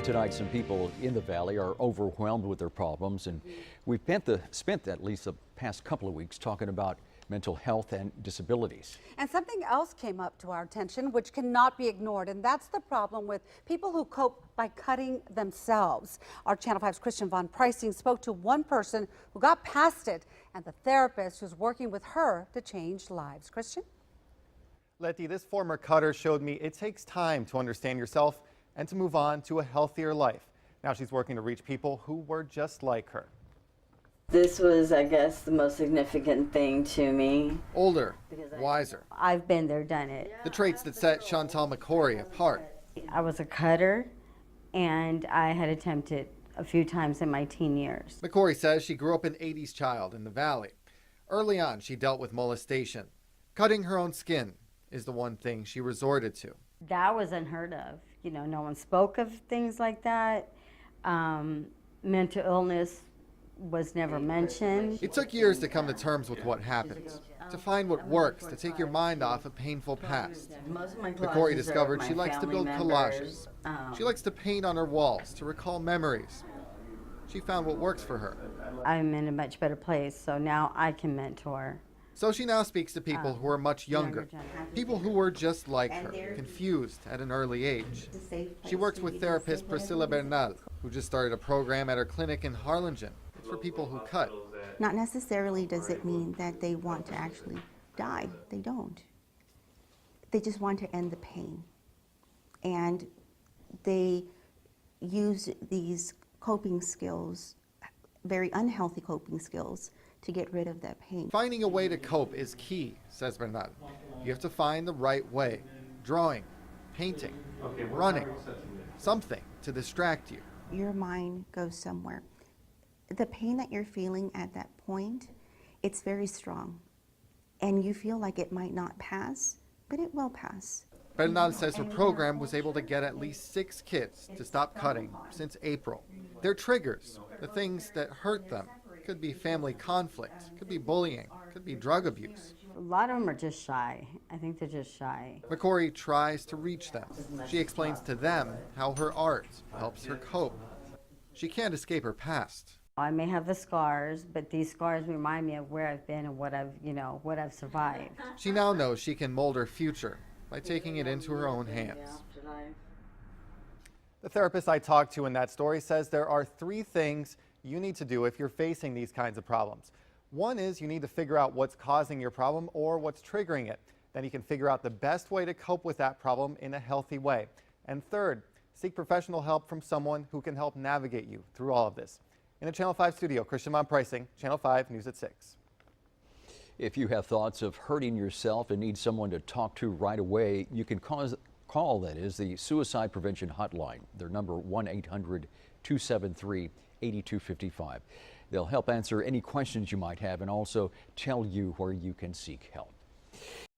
Tonight, some people in the valley are overwhelmed with their problems, and we've spent at least the past couple of weeks talking about mental health and disabilities. And something else came up to our attention which cannot be ignored, and that's the problem with people who cope by cutting themselves. Our Channel 5's Christian Von Preissing spoke to one person who got past it and the therapist who's working with her to change lives. Christian? Letty, this former cutter showed me it takes time to understand yourself and to move on to a healthier life. Now she's working to reach people who were just like her. This was, I guess, the most significant thing to me. Older, wiser. I've been there, done it. The traits that set Chantal McCory apart. I was a cutter, and I had attempted a few times in my teen years. McCory says she grew up an 80s child in the valley. Early on, she dealt with molestation. Cutting her own skin is the one thing she resorted to. That was unheard of. You know, no one spoke of things like that. Mental illness was never mentioned. It took years to come to terms with what happens, to find what works, to take your mind off a painful past. McCory discovered she likes to build collages. She likes to paint on her walls to recall memories. She found what works for her. I'm in a much better place, so now I can mentor. So she now speaks to people who are much younger, people who were just like her, confused at an early age. She works with therapist Priscilla Bernal, who just started a program at her clinic in Harlingen. It's for people who cut. Not necessarily does it mean that they want to actually die. They don't. They just want to end the pain. And they use these coping skills, very unhealthy coping skills, to get rid of that pain. Finding a way to cope is key, says Bernal. You have to find the right way. Drawing, painting, running, something to distract you. Your mind goes somewhere. The pain that you're feeling at that point, it's very strong. And you feel like it might not pass, but it will pass. Bernal says her program was able to get at least 6 kids to stop cutting since April. Their triggers, the things that hurt them, could be family conflict, could be bullying, could be drug abuse. A lot of them are just shy. I think they're just shy. McCory tries to reach them. She explains to them how her art helps her cope. She can't escape her past. I may have the scars, but these scars remind me of where I've been and what I've survived. She now knows she can mold her future by taking it into her own hands. The therapist I talked to in that story says there are 3 things you need to do if you're facing these kinds of problems. One is you need to figure out what's causing your problem or what's triggering it. Then you can figure out the best way to cope with that problem in a healthy way. And third, seek professional help from someone who can help navigate you through all of this. In the Channel 5 studio, Christian Von Preissing, Channel 5 News at 6. If you have thoughts of hurting yourself and need someone to talk to right away, you can call the Suicide Prevention Hotline. Their number 1-800-273-8255. They'll help answer any questions you might have and also tell you where you can seek help.